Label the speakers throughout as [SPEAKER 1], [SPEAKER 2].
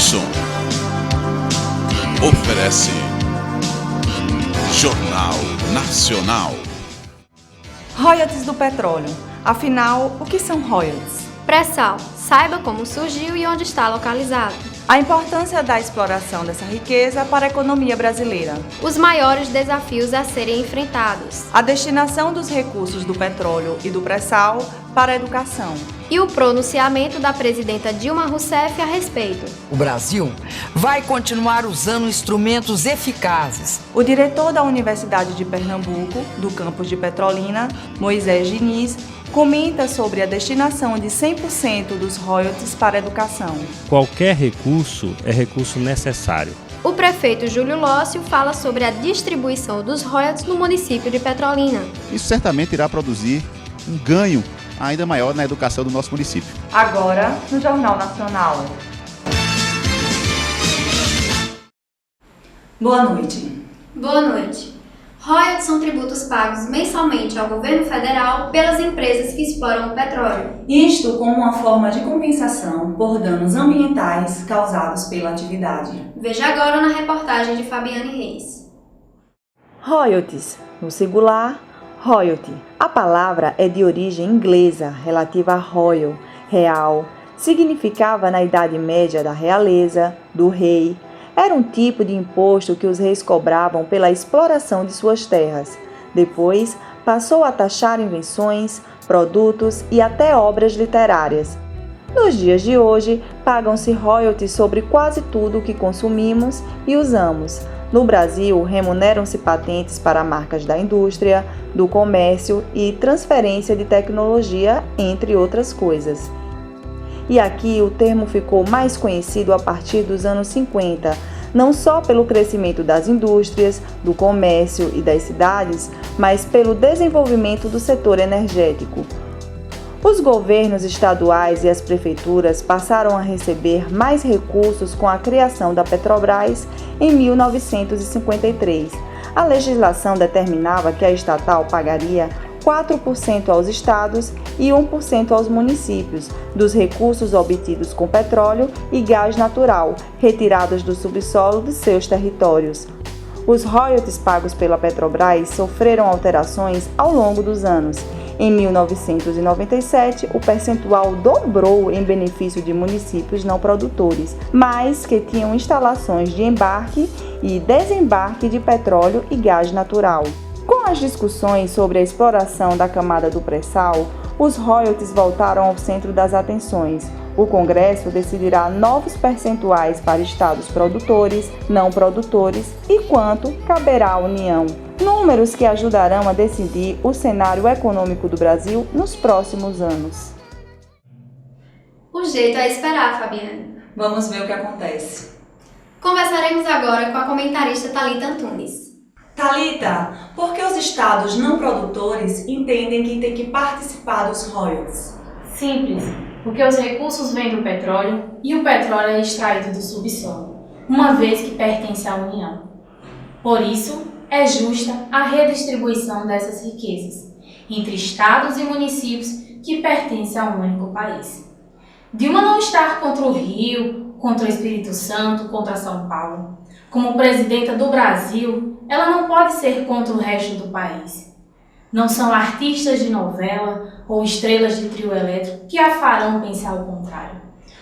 [SPEAKER 1] Y oferece Jornal Nacional.
[SPEAKER 2] Royalties do petróleo. Afinal, o que são royalties?
[SPEAKER 3] Pré-sal. Saiba como surgiu e onde está localizado.
[SPEAKER 2] A importância da exploração dessa riqueza para a economia brasileira.
[SPEAKER 3] Os maiores desafios a serem enfrentados.
[SPEAKER 2] A destinação dos recursos do petróleo e do pré-sal para a educação.
[SPEAKER 3] E o pronunciamento da presidenta Dilma Rousseff a respeito.
[SPEAKER 4] O Brasil vai continuar usando instrumentos eficazes.
[SPEAKER 2] O diretor da Universidade de Pernambuco, do campus de Petrolina, Moisés Diniz, comenta sobre a destinação de 100% dos royalties para a educação.
[SPEAKER 5] Qualquer recurso é recurso necessário.
[SPEAKER 3] O prefeito Júlio Lócio fala sobre a distribuição dos royalties no município de Petrolina.
[SPEAKER 6] Isso certamente irá produzir um ganho ainda maior na educação do nosso município.
[SPEAKER 2] Agora, no Jornal Nacional. Boa noite.
[SPEAKER 3] Boa noite. Royalties são tributos pagos mensalmente ao governo federal pelas empresas que exploram o petróleo.
[SPEAKER 2] Isto como uma forma de compensação por danos ambientais causados pela atividade.
[SPEAKER 3] Veja agora na reportagem de Fabiane Reis.
[SPEAKER 2] Royalties, no singular, royalty. A palavra é de origem inglesa, relativa a royal, real. Significava na Idade Média da realeza, do rei. Era um tipo de imposto que os reis cobravam pela exploração de suas terras. Depois, passou a taxar invenções, produtos e até obras literárias. Nos dias de hoje, pagam-se royalties sobre quase tudo o que consumimos e usamos. No Brasil, remuneram-se patentes para marcas da indústria, do comércio e transferência de tecnologia, entre outras coisas. E aqui o termo ficou mais conhecido a partir dos anos 50, não só pelo crescimento das indústrias, do comércio e das cidades, mas pelo desenvolvimento do setor energético. Os governos estaduais e as prefeituras passaram a receber mais recursos com a criação da Petrobras em 1953. A legislação determinava que a estatal pagaria 4% aos estados e 1% aos municípios dos recursos obtidos com petróleo e gás natural, retirados do subsolo de seus territórios. Os royalties pagos pela Petrobras sofreram alterações ao longo dos anos. Em 1997, o percentual dobrou em benefício de municípios não produtores, mas que tinham instalações de embarque e desembarque de petróleo e gás natural. Com as discussões sobre a exploração da camada do pré-sal, os royalties voltaram ao centro das atenções. O Congresso decidirá novos percentuais para estados produtores, não produtores e quanto caberá à União. Números que ajudarão a decidir o cenário econômico do Brasil nos próximos anos.
[SPEAKER 3] O jeito é esperar, Fabiane.
[SPEAKER 2] Vamos ver o que acontece.
[SPEAKER 3] Conversaremos agora com a comentarista Thalita Antunes.
[SPEAKER 2] Thalita, por que os estados não produtores entendem que tem que participar dos royalties?
[SPEAKER 7] Simples, porque os recursos vêm do petróleo e o petróleo é extraído do subsolo, uma vez que pertence à União. Por isso, é justa a redistribuição dessas riquezas entre estados e municípios que pertencem a um único país. Dilma não está contra o Rio, contra o Espírito Santo, contra São Paulo. Como presidenta do Brasil, ela não pode ser contra o resto do país. Não são artistas de novela ou estrelas de trio elétrico que a farão pensar o contrário.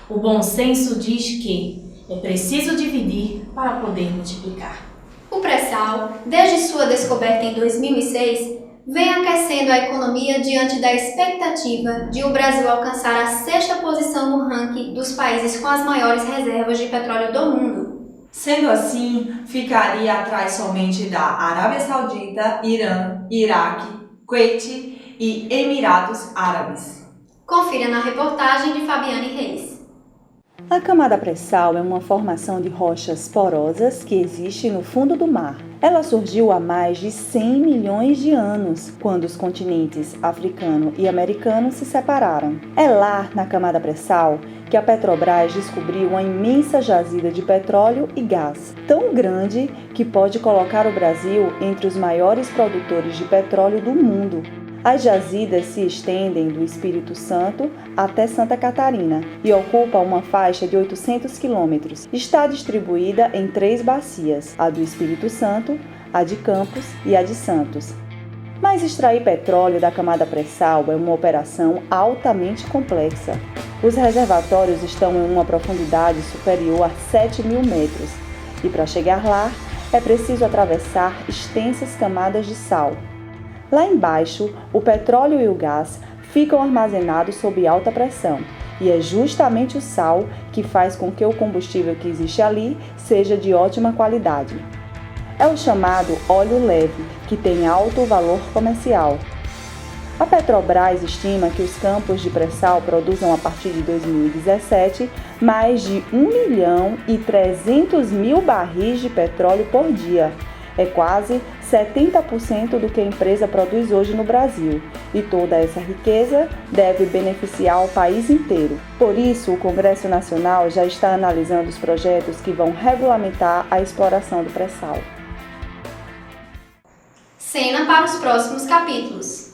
[SPEAKER 7] O bom senso diz que é preciso dividir para poder multiplicar.
[SPEAKER 3] O pré-sal, desde sua descoberta em 2006, vem aquecendo a economia diante da expectativa de o Brasil alcançar a 6ª posição no ranking dos países com as maiores reservas de petróleo do mundo.
[SPEAKER 2] Sendo assim, ficaria atrás somente da Arábia Saudita, Irã, Iraque, Kuwait e Emirados Árabes.
[SPEAKER 3] Confira na reportagem de Fabiane Reis.
[SPEAKER 2] A camada pré-sal é uma formação de rochas porosas que existe no fundo do mar. Ela surgiu há mais de 100 milhões de anos, quando os continentes africano e americano se separaram. É lá, na camada pré-sal, que a Petrobras descobriu uma imensa jazida de petróleo e gás, tão grande que pode colocar o Brasil entre os maiores produtores de petróleo do mundo. As jazidas se estendem do Espírito Santo até Santa Catarina e ocupam uma faixa de 800 quilômetros. Está distribuída em 3 bacias, a do Espírito Santo, a de Campos e a de Santos. Mas extrair petróleo da camada pré-sal é uma operação altamente complexa. Os reservatórios estão em uma profundidade superior a 7.000 metros e para chegar lá é preciso atravessar extensas camadas de sal. Lá embaixo, o petróleo e o gás ficam armazenados sob alta pressão e é justamente o sal que faz com que o combustível que existe ali seja de ótima qualidade. É o chamado óleo leve, que tem alto valor comercial. A Petrobras estima que os campos de pré-sal produzam a partir de 2017 mais de 1.300.000 barris de petróleo por dia. É quase 70% do que a empresa produz hoje no Brasil, e toda essa riqueza deve beneficiar o país inteiro. Por isso, o Congresso Nacional já está analisando os projetos que vão regulamentar a exploração do pré-sal.
[SPEAKER 3] Cena para os próximos capítulos.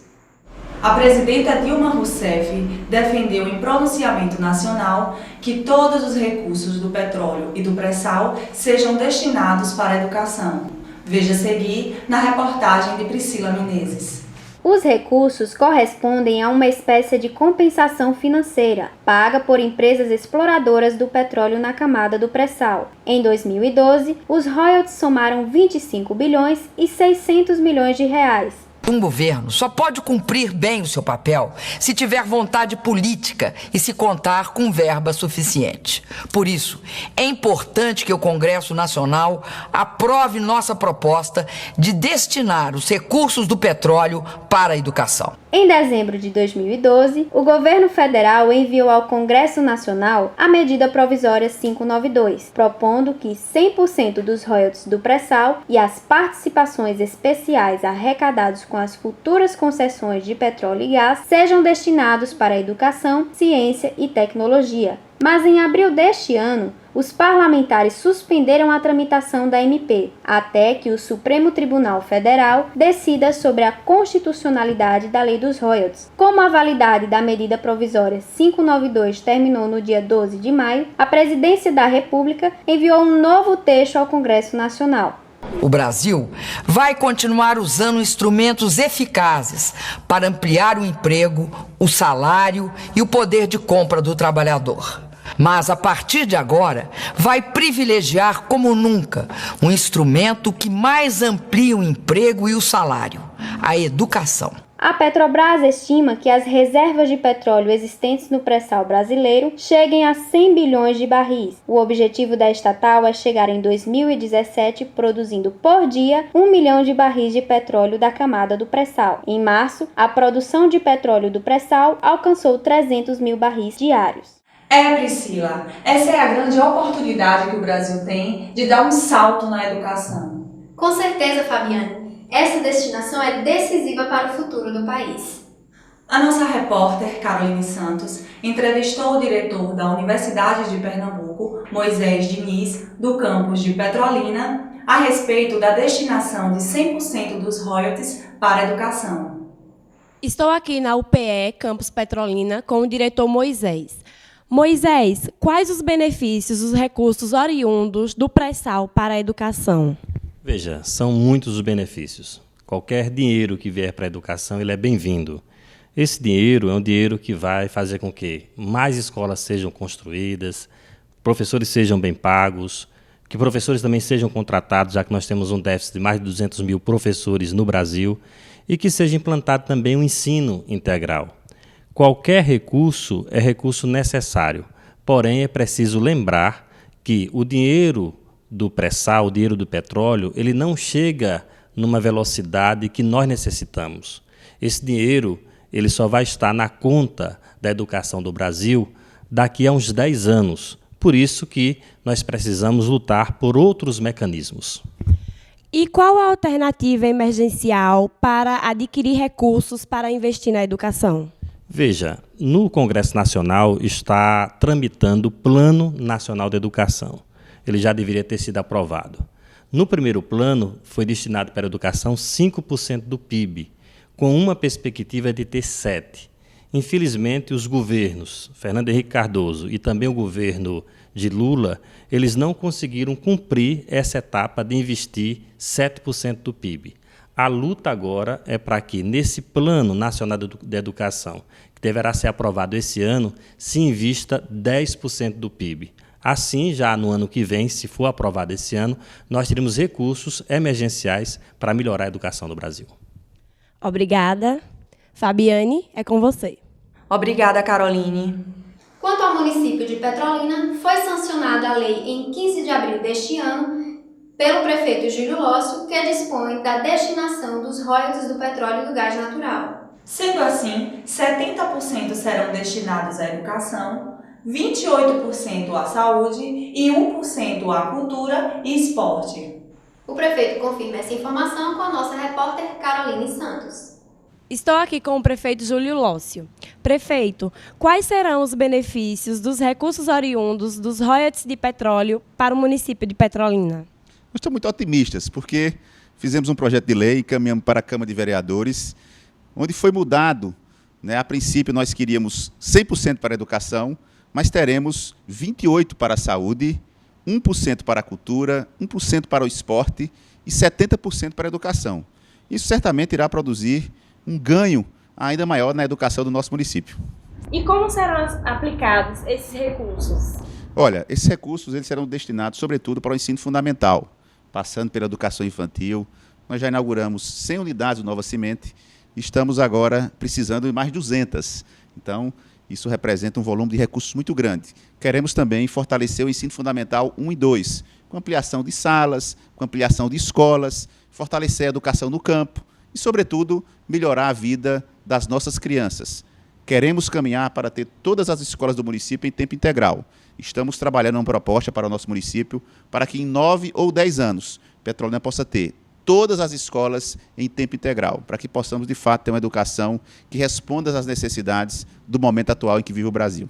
[SPEAKER 2] A presidenta Dilma Rousseff defendeu em pronunciamento nacional que todos os recursos do petróleo e do pré-sal sejam destinados para a educação. Veja a seguir na reportagem de Priscila Menezes.
[SPEAKER 3] Os recursos correspondem a uma espécie de compensação financeira, paga por empresas exploradoras do petróleo na camada do pré-sal. Em 2012, os royalties somaram 25 bilhões e 600 milhões de reais.
[SPEAKER 4] Um governo só pode cumprir bem o seu papel se tiver vontade política e se contar com verba suficiente. Por isso, é importante que o Congresso Nacional aprove nossa proposta de destinar os recursos do petróleo para a educação.
[SPEAKER 3] Em dezembro de 2012, o governo federal enviou ao Congresso Nacional a medida provisória 592, propondo que 100% dos royalties do pré-sal e as participações especiais arrecadados com as futuras concessões de petróleo e gás sejam destinados para a educação, ciência e tecnologia. Mas em abril deste ano, os parlamentares suspenderam a tramitação da MP, até que o Supremo Tribunal Federal decida sobre a constitucionalidade da Lei dos Royalties. Como a validade da medida provisória 592 terminou no dia 12 de maio, a Presidência da República enviou um novo texto ao Congresso Nacional.
[SPEAKER 4] O Brasil vai continuar usando instrumentos eficazes para ampliar o emprego, o salário e o poder de compra do trabalhador. Mas, a partir de agora, vai privilegiar como nunca um instrumento que mais amplia o emprego e o salário, a educação.
[SPEAKER 3] A Petrobras estima que as reservas de petróleo existentes no pré-sal brasileiro cheguem a 100 bilhões de barris. O objetivo da estatal é chegar em 2017 produzindo por dia 1 milhão de barris de petróleo da camada do pré-sal. Em março, a produção de petróleo do pré-sal alcançou 300 mil barris diários.
[SPEAKER 2] Priscila, essa é a grande oportunidade que o Brasil tem de dar um salto na educação.
[SPEAKER 3] Com certeza, Fabiane. Essa destinação é decisiva para o futuro do país.
[SPEAKER 2] A nossa repórter, Caroline Santos, entrevistou o diretor da Universidade de Pernambuco, Moisés Diniz, do campus de Petrolina, a respeito da destinação de 100% dos royalties para a educação.
[SPEAKER 8] Estou aqui na UPE, campus Petrolina, com o diretor Moisés. Moisés, quais os benefícios, os recursos oriundos do pré-sal para a educação?
[SPEAKER 5] Veja, são muitos os benefícios. Qualquer dinheiro que vier para a educação, ele é bem-vindo. Esse dinheiro é um dinheiro que vai fazer com que mais escolas sejam construídas, professores sejam bem pagos, que professores também sejam contratados, já que nós temos um déficit de mais de 200 mil professores no Brasil, e que seja implantado também um ensino integral. Qualquer recurso é recurso necessário, porém é preciso lembrar que o dinheiro do pré-sal, o dinheiro do petróleo, ele não chega numa velocidade que nós necessitamos. Esse dinheiro ele só vai estar na conta da educação do Brasil daqui a uns 10 anos. Por isso que nós precisamos lutar por outros mecanismos.
[SPEAKER 8] E qual a alternativa emergencial para adquirir recursos para investir na educação?
[SPEAKER 5] Veja, no Congresso Nacional está tramitando o Plano Nacional de Educação. Ele já deveria ter sido aprovado. No primeiro plano, foi destinado para a educação 5% do PIB, com uma perspectiva de ter 7. Infelizmente, os governos, Fernando Henrique Cardoso e também o governo de Lula, eles não conseguiram cumprir essa etapa de investir 7% do PIB. A luta agora é para que, nesse Plano Nacional de Educação, que deverá ser aprovado esse ano, se invista 10% do PIB. Assim, já no ano que vem, se for aprovado esse ano, nós teremos recursos emergenciais para melhorar a educação do Brasil.
[SPEAKER 8] Obrigada. Fabiane, é com você.
[SPEAKER 2] Obrigada, Caroline.
[SPEAKER 3] Quanto ao município de Petrolina, foi sancionada a lei em 15 de abril deste ano pelo prefeito Júlio Lócio, que dispõe da destinação dos royalties do petróleo e do gás natural.
[SPEAKER 2] Sendo assim, 70% serão destinados à educação, 28% à saúde e 1% à cultura e esporte.
[SPEAKER 3] O prefeito confirma essa informação com a nossa repórter Caroline Santos.
[SPEAKER 8] Estou aqui com o prefeito Júlio Lócio. Prefeito, quais serão os benefícios dos recursos oriundos dos royalties de petróleo para o município de Petrolina?
[SPEAKER 6] Nós estamos muito otimistas, porque fizemos um projeto de lei, encaminhamos para a Câmara de Vereadores, onde foi mudado, A princípio, nós queríamos 100% para a educação, mas teremos 28% para a saúde, 1% para a cultura, 1% para o esporte e 70% para a educação. Isso certamente irá produzir um ganho ainda maior na educação do nosso município.
[SPEAKER 7] E como serão aplicados esses recursos?
[SPEAKER 6] Olha, esses recursos eles serão destinados, sobretudo, para o ensino fundamental, passando pela educação infantil. Nós já inauguramos 100 unidades do Nova Semente e estamos agora precisando de mais 200. Então, isso representa um volume de recursos muito grande. Queremos também fortalecer o ensino fundamental 1 e 2, com ampliação de salas, com ampliação de escolas, fortalecer a educação no campo e, sobretudo, melhorar a vida das nossas crianças. Queremos caminhar para ter todas as escolas do município em tempo integral. Estamos trabalhando uma proposta para o nosso município para que em 9 ou 10 anos Petrolina possa ter todas as escolas em tempo integral, para que possamos, de fato, ter uma educação que responda às necessidades do momento atual em que vive o Brasil.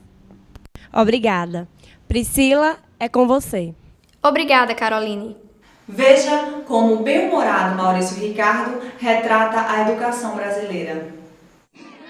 [SPEAKER 8] Obrigada. Priscila, é com você.
[SPEAKER 3] Obrigada, Caroline.
[SPEAKER 2] Veja como o bem-humorado Maurício Ricardo retrata a educação brasileira.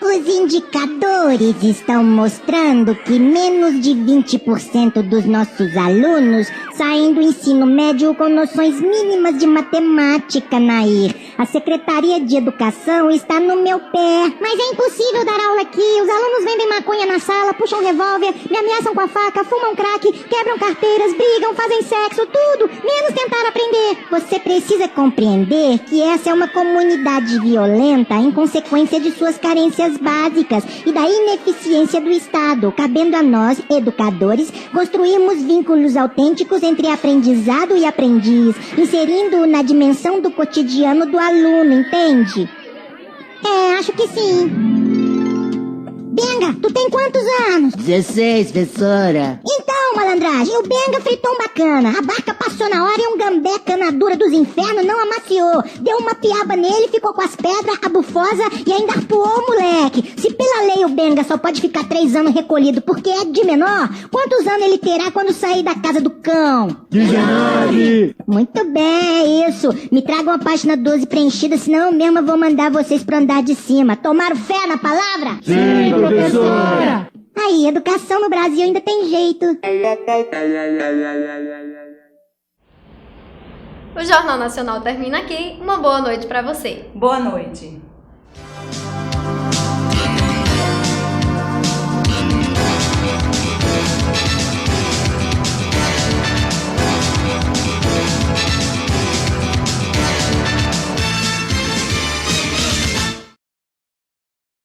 [SPEAKER 9] Os indicadores estão mostrando que menos de 20% dos nossos alunos saem do ensino médio com noções mínimas de matemática, Nair. A Secretaria de Educação está no meu pé. Mas é impossível dar aula aqui. Os alunos vendem maconha na sala, puxam revólver, me ameaçam com a faca, fumam crack, quebram carteiras, brigam, fazem sexo, tudo, menos tentar aprender. Você precisa compreender que essa é uma comunidade violenta em consequência de suas carências básicas e da ineficiência do Estado, cabendo a nós, educadores, construirmos vínculos autênticos entre aprendizado e aprendiz, inserindo-o na dimensão do cotidiano do aluno, entende? Acho que sim. Benga, tu tem quantos anos?
[SPEAKER 10] 16, professora.
[SPEAKER 9] Então, malandragem, o Benga fritou um bacana. A barca passou na hora e um gambé canadura dos infernos não amaciou. Deu uma piaba nele, ficou com as pedras, a bufosa e ainda arpoou o moleque. Se pela lei o Benga só pode ficar 3 anos recolhido porque é de menor, quantos anos ele terá quando sair da casa do cão?
[SPEAKER 10] 19.
[SPEAKER 9] Muito bem, é isso. Me traga uma página 12 preenchida, senão eu mesma vou mandar vocês pro andar de cima. Tomaram fé na palavra?
[SPEAKER 10] Sim, professora.
[SPEAKER 9] Aí, educação no Brasil ainda tem jeito.
[SPEAKER 3] O Jornal Nacional termina aqui. Uma boa noite para você.
[SPEAKER 2] Boa noite.